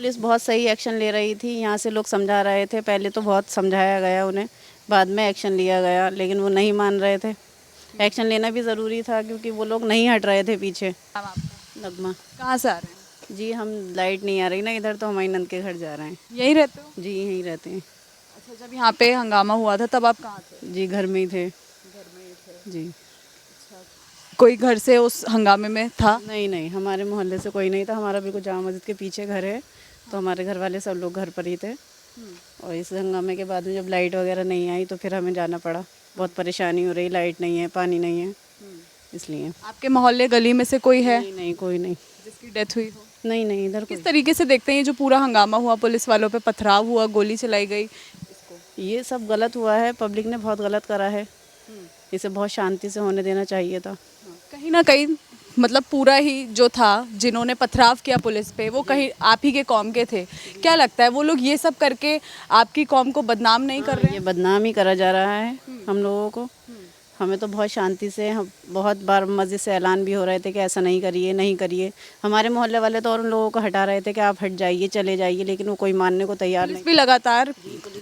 Police बहुत सही action ले रही थी, यहाँ से लोग समझा रहे थे, पहले तो बहुत समझाया गया उन्हें, बाद में एक्शन लिया गया, लेकिन वो नहीं मान रहे थे। एक्शन लेना भी ज़रूरी था क्योंकि वो लोग नहीं हट रहे थे पीछे। नाम आपका? नगमा कहाँ से आ रहे हैं? जी, हम लाइट नहीं आ रही ना इधर, तो हमारी नंद के घर जा रहे हैं। यहीं रहते हो? जी, यहीं रहते हैं। अच्छा, जब यहाँ पे हंगामा हुआ था तब आप कहाँ थे? जी, घर में ही थे। घर में ही थे। जी, कोई घर से उस हंगामे में था? नहीं नहीं, हमारे मोहल्ले से कोई नहीं था, हमारा बिल्कुल जामा मस्जिद के पीछे घर है, तो हमारे घर वाले सब लोग घर पर ही थे। और इस हंगामे के बाद में जब लाइट वगैरह नहीं आई तो फिर हमें जाना पड़ा। बहुत परेशानी हो रही, लाइट नहीं है, पानी नहीं है, इसलिए। आपके मोहल्ले गली में से कोई है नहीं नहीं, कोई नहीं। जिसकी डेथ हुई हो? नहीं नहीं, इधर कोई। किस तरीके से देखते हैं ये जो पूरा हंगामा हुआ, पुलिस वालों पे पथराव हुआ, गोली चलाई गई? ये सब गलत हुआ है, पब्लिक ने बहुत गलत करा है, इसे बहुत शांति से होने देना चाहिए था। कहीं ना कहीं मतलब पूरा ही जो था, जिन्होंने पथराव किया पुलिस पे, वो कहीं आप ही के कौम के थे। क्या लगता है वो लोग ये सब करके आपकी कौम को बदनाम नहीं कर रहे ये बदनाम ही करा जा रहा है हम लोगों को। हमें तो बहुत शांति से, हम बहुत बार मस्जिद से ऐलान भी हो रहे थे कि ऐसा नहीं करिए, नहीं करिए। हमारे मोहल्ले वाले तो और उन लोगों को हटा रहे थे कि आप हट जाइए, चले जाइए, लेकिन वो कोई मानने को तैयार पुलिस नहीं। भी लगातार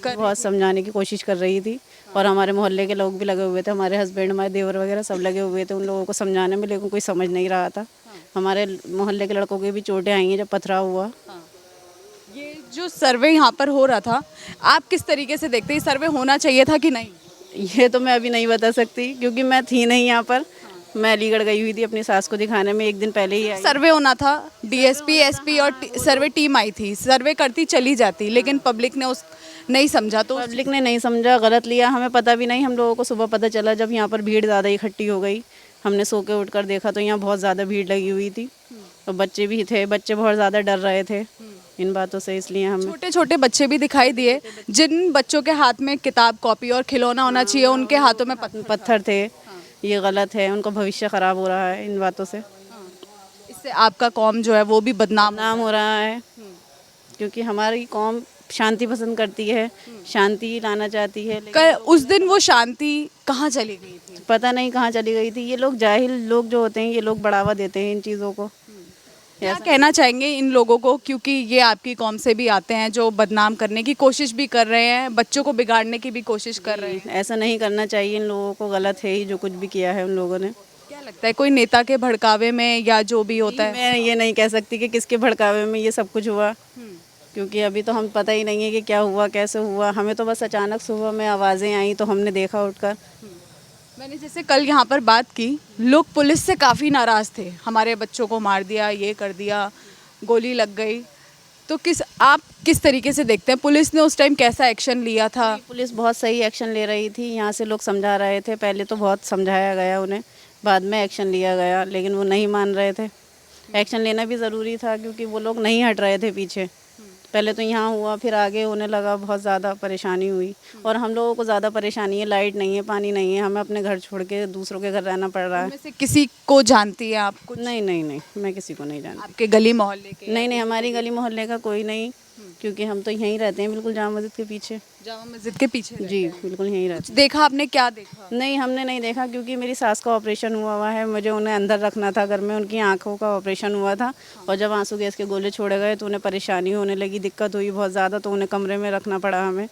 बहुत समझाने की कोशिश कर रही थी, और हमारे मोहल्ले के लोग भी लगे हुए थे, हमारे हस्बैंड, हमारे देवर वगैरह सब लगे हुए थे उन लोगों को समझाने में, लेकिन कोई समझ नहीं रहा था। हमारे मोहल्ले के लड़कों के भी चोटें आई हैं जब पथराव हुआ। ये जो सर्वे यहाँ पर हो रहा था, आप किस तरीके से देखते हैं, सर्वे होना चाहिए था कि नहीं? ये तो मैं अभी नहीं बता सकती क्योंकि मैं थी नहीं यहाँ पर। मैं अलीगढ़ गई हुई थी अपनी सास को दिखाने में, एक दिन पहले ही आई। सर्वे होना था, डीएसपी एसपी और सर्वे टीम आई थी, सर्वे करती चली जाती, लेकिन पब्लिक ने उस नहीं समझा, तो पब्लिक ने नहीं समझा, गलत लिया, हमें पता भी नहीं। हम लोगों को सुबह पता चला जब यहाँ पर भीड़ ज़्यादा इकट्ठी हो गई। हमने सो के उठकर देखा तो यहाँ बहुत ज़्यादा भीड़ लगी हुई थी, और बच्चे भी थे, बच्चे बहुत ज़्यादा डर रहे थे इन बातों से, इसलिए हम। छोटे छोटे बच्चे भी दिखाई दिए, जिन बच्चों के हाथ में किताब कॉपी और खिलौना होना चाहिए, उनके हाथों में पत्थर थे। ये गलत है, उनका भविष्य ख़राब हो रहा है इन बातों से। इससे आपका कौम जो है वो भी बदनाम नाम हो रहा है, क्योंकि हमारी कौम शांति पसंद करती है, शांति लाना चाहती है, लेकिन उस दिन वो शांति कहाँ चली गई थी? पता नहीं कहाँ चली गई थी। ये लोग जाहिल लोग जो होते हैं, ये लोग बढ़ावा देते हैं इन चीज़ों को। क्या कहना चाहेंगे इन लोगों को, क्योंकि ये आपकी कौम से भी आते हैं, जो बदनाम करने की कोशिश भी कर रहे हैं, बच्चों को बिगाड़ने की भी कोशिश कर रहे हैं? ऐसा नहीं करना चाहिए इन लोगों को, गलत है ही जो कुछ भी किया है उन लोगों ने। क्या लगता है कोई नेता के भड़कावे में या जो भी होता है? मैं ये नहीं कह सकती कि किसके भड़कावे में ये सब कुछ हुआ, क्योंकि अभी तो हम पता ही नहीं है कि क्या हुआ, कैसे हुआ। हमें तो बस अचानक सुबह में आवाज़ें आई तो हमने देखा उठकर। मैंने जैसे कल यहाँ पर बात की, लोग पुलिस से काफ़ी नाराज़ थे, हमारे बच्चों को मार दिया, ये कर दिया, गोली लग गई। तो आप किस तरीके से देखते हैं, पुलिस ने उस टाइम कैसा एक्शन लिया था? पुलिस बहुत सही एक्शन ले रही थी, यहाँ से लोग समझा रहे थे, पहले तो बहुत समझाया गया उन्हें, बाद में एक्शन लिया गया, लेकिन वो नहीं मान रहे थे। एक्शन लेना भी ज़रूरी था क्योंकि वो लोग नहीं हट रहे थे पीछे। पहले तो यहाँ हुआ, फिर आगे होने लगा, बहुत ज़्यादा परेशानी हुई। और हम लोगों को ज़्यादा परेशानी है, लाइट नहीं है, पानी नहीं है, हमें अपने घर छोड़ के दूसरों के घर रहना पड़ रहा है। उनमें से किसी को जानती है आप कुछ? नहीं नहीं नहीं, मैं किसी को नहीं जानती। आपके गली मोहल्ले के? नहीं नहीं, हमारी गली मोहल्ले का कोई नहीं, क्योंकि हम तो यहीं रहते हैं, बिल्कुल जामा मस्जिद के पीछे। जामा मस्जिद के पीछे रहते जी, हैं। बिल्कुल यहीं रहते देखा आपने, क्या देखा? हैं। नहीं, हमने नहीं देखा क्योंकि मेरी सास का ऑपरेशन हुआ है, मुझे उन्हें अंदर रखना था घर में, उनकी आंखों का ऑपरेशन हुआ था, और जब आंसू गैस के गोले छोड़े गए तो उन्हें परेशानी होने लगी, दिक्कत हुई बहुत ज़्यादा, तो उन्हें कमरे में रखना पड़ा, हमें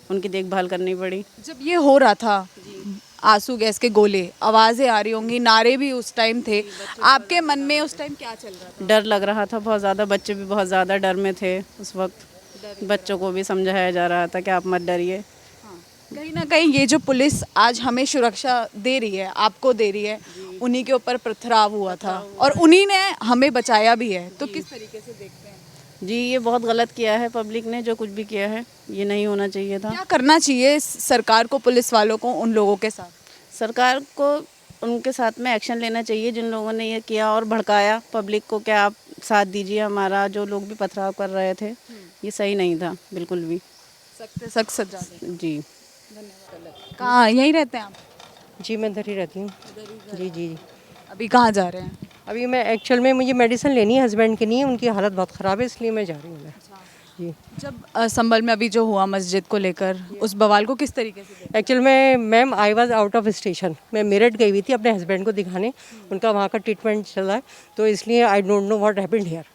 उनकी देखभाल करनी पड़ी। जब ये हो रहा था, आंसू गैस के गोले, आवाज़ें आ रही होंगी, नारे भी उस टाइम थे, आपके मन में उस टाइम क्या चल रहा था? डर लग रहा था बहुत ज़्यादा, बच्चे भी बहुत ज़्यादा डर में थे उस वक्त। बच्चों को भी समझाया जा रहा था कि आप मत डरिए। कहीं ना कहीं ये जो पुलिस आज हमें सुरक्षा दे रही है, आपको दे रही है, उन्हीं के ऊपर पथराव हुआ था और उन्हीं ने हमें बचाया भी है, तो किस तरीके से देखते हैं? जी, ये बहुत गलत किया है पब्लिक ने, जो कुछ भी किया है, ये नहीं होना चाहिए था। क्या करना चाहिए सरकार को, पुलिस वालों को, उन लोगों के साथ? सरकार को उनके साथ में एक्शन लेना चाहिए जिन लोगों ने ये किया और भड़काया पब्लिक को, क्या आप साथ दीजिए हमारा, जो लोग भी पथराव कर रहे थे, ये सही नहीं था बिल्कुल भी। सख्त से सख्त सजा दें। जी, कहाँ, यहीं रहते हैं आप? जी मैं इधर ही रहती हूँ। जी जी जी। अभी कहाँ जा रहे हैं? अभी मैं एक्चुअल में मुझे मेडिसिन लेनी है, हस्बैंड की नहीं है, उनकी हालत बहुत ख़राब है, इसलिए मैं जा रही हूँ मैं। जी। जब संभल में अभी जो हुआ मस्जिद को लेकर, उस बवाल को किस तरीके से देखा? एक्चुअल में ma'am I was out of station, मैं मेरठ गई हुई थी अपने हस्बैंड को दिखाने, उनका वहाँ का ट्रीटमेंट चल रहा है, तो इसलिए I don't know what happened here.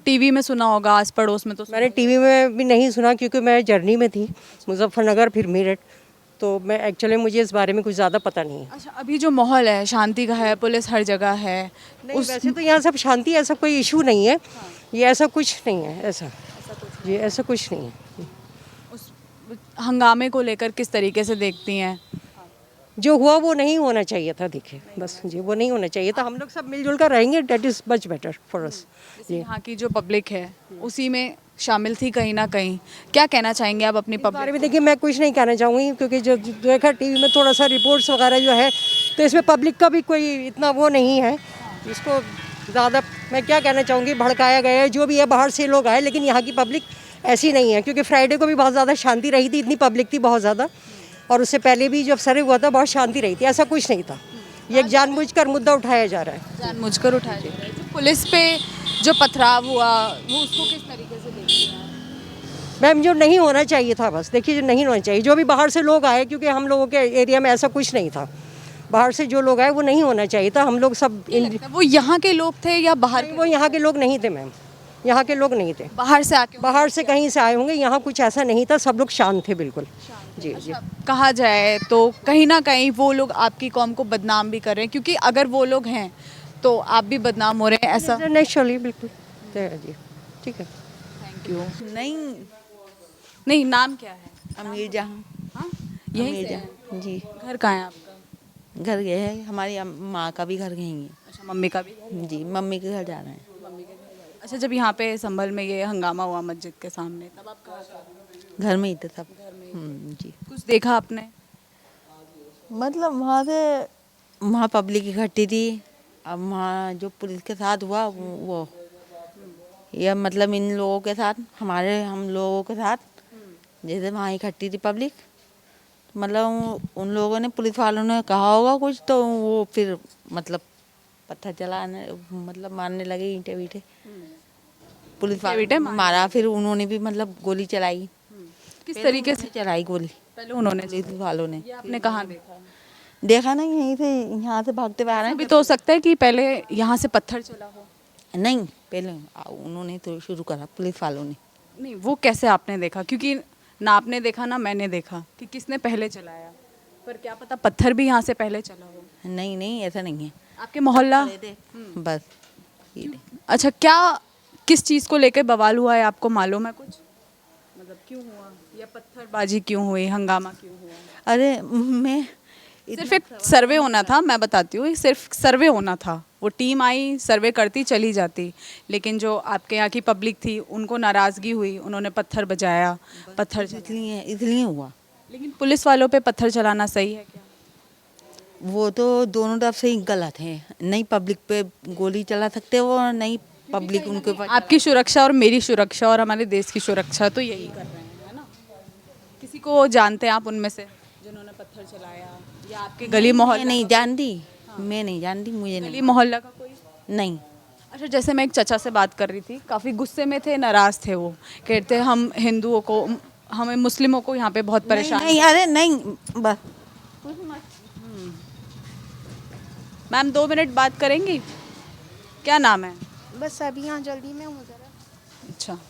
TV में सुना होगा, आस पड़ोस में तो मैंने टीवी में भी नहीं सुना क्योंकि मैं जर्नी में थी, मुजफ्फरनगर फिर मेरठ, तो मैं एक्चुअली मुझे इस बारे में कुछ ज़्यादा पता नहीं है। अच्छा, अभी जो माहौल है शांति का है, पुलिस हर जगह है, नहीं, वैसे तो यहाँ सब शांति, ऐसा कोई इशू नहीं है, ये ऐसा कुछ नहीं है, ऐसा ये ऐसा कुछ नहीं है। उस हंगामे को लेकर किस तरीके से देखती हैं? जो हुआ वो नहीं होना चाहिए था, देखिए बस जी, वो नहीं होना चाहिए था। हम लोग सब मिलजुल कर रहेंगे, that is much better for us. जैसे यहाँ की जो पब्लिक है उसी में शामिल थी कहीं ना कहीं, क्या कहना चाहेंगे आप अपनी बारे पब्लिक? में देखिए मैं कुछ नहीं कहना चाहूँगी क्योंकि जो देखा टीवी में थोड़ा सा रिपोर्ट्स वगैरह जो है, तो इसमें पब्लिक का भी कोई इतना वो नहीं है, इसको ज़्यादा मैं क्या कहना चाहूँगी, भड़काया गया है। जो भी है बाहर से लोग आए, लेकिन यहाँ की पब्लिक ऐसी नहीं है, क्योंकि फ्राइडे को भी बहुत ज़्यादा शांति रही थी, इतनी पब्लिक थी बहुत ज़्यादा, और उससे पहले भी जब सर्वे हुआ था बहुत शांति रही थी, ऐसा कुछ नहीं था। ये एक जानबूझकर मुद्दा उठाया जा रहा है। जानबूझकर उठाया जा रहा है। जो पुलिस पे जो पथराव हुआ वो उसको किस तरीके से देखती हैं? मैम जो नहीं होना चाहिए था, बस देखिए जो नहीं होना चाहिए, जो भी बाहर से लोग आए, क्योंकि हम लोगों के एरिया में ऐसा कुछ नहीं था, बाहर से जो लोग आए वो नहीं होना चाहिए था। हम लोग सब वो यहाँ के लोग थे या बाहर के? वो यहाँ के लोग नहीं थे मैम, यहाँ के लोग नहीं थे, बाहर से आके? बाहर से कहीं से आए होंगे, यहाँ कुछ ऐसा नहीं था, सब लोग शांत थे बिल्कुल। जी जी। कहा जाए तो कहीं ना कहीं वो लोग आपकी कौम को बदनाम भी कर रहे हैं, क्योंकि अगर वो लोग हैं तो आप भी बदनाम हो रहे हैं, ऐसा? नेचुरली बिल्कुल जी, ठीक है। Thank you. नहीं, नहीं, नाम क्या है? अमीर जहाँ। हाँ, यहीं अमीर से हैं? जहाँ जी। घर कहाँ है आपका? घर गए हैं, हमारी माँ का भी घर यहीं है। अच्छा, मम्मी का भी घर? जी, मम्मी के घर जा रहे हैं। अच्छा, जब यहाँ पे संभल में ये हंगामा हुआ मस्जिद के सामने, तब आप कहाँ थे? घर में ही थे सब। जी। कुछ देखा आपने? मतलब वहाँ पब्लिक इकट्ठी थी। अब वहाँ जो पुलिस के साथ हुआ वो या मतलब इन लोगों के साथ, हम लोगों के साथ, जैसे वहाँ इकट्ठी थी पब्लिक, मतलब उन लोगों ने, पुलिस वालों ने कहा होगा कुछ, तो वो फिर मतलब पत्थर चलाने, मतलब मारने लगे, ईंटे वीटे। पुलिस वालों ने मारा, फिर उन्होंने भी मतलब गोली चलाई। किस तरीके से चलाई गोली पहले उन्होंने? पुलिस वालों ने? ये आपने कहाँ देखा? देखा ना, यहाँ से भागते हुए आ रहे अभी तो हो सकता है कि पहले यहाँ से पत्थर चला हो। हैं। नहीं, पहले उन्होंने तो शुरू करा, पुलिस वालों ने। नहीं, वो कैसे आपने देखा? क्योंकि ना आपने देखा ना मैंने देखा कि किसने पहले चलाया, पर क्या पता पत्थर भी यहाँ से पहले चला हो। नहीं नहीं, ऐसा नहीं है। आपके मोहल्ला? बस ये। अच्छा, क्या किस चीज़ को लेकर बवाल हुआ है, आपको मालूम है कुछ? मतलब क्यों हुआ, या पत्थरबाजी क्यों हुई, हंगामा क्यों हुआ? अरे मैं सिर्फ एक सर्वे होना था, मैं बताती हूँ, सिर्फ सर्वे होना था। वो टीम आई, सर्वे करती, चली जाती, लेकिन जो आपके यहाँ की पब्लिक थी उनको नाराज़गी हुई, उन्होंने पत्थर बजाया, पत्थर इसलिए हुआ। लेकिन पुलिस वालों पे पत्थर चलाना सही है क्या? वो तो दोनों तरफ से ही गलत है। नहीं पब्लिक पे गोली चला सकते वो, और नहीं पब्लिक उनके ऊपर। आपकी सुरक्षा और मेरी सुरक्षा और हमारे देश की सुरक्षा तो यही कर रहे हैं, है ना? किसी को जानते हैं आप उनमें से जिन्होंने पत्थर चलाया, या आपके गली मोहल्ला? नहीं जानती, मैं नहीं जानती, मुझे गली नहीं। मोहल्ला का कोई? नहीं। अच्छा, जैसे मैं एक चाचा से बात कर रही थी, काफ़ी गुस्से में थे, नाराज़ थे, वो कहते हम हिंदुओं को, हमें मुस्लिमों को यहाँ पे बहुत परेशान। नहीं, अरे नहीं, बस। मैम 2 मिनट बात करेंगी? क्या नाम है? बस अभी यहाँ जल्दी में हूँ ज़रा। अच्छा।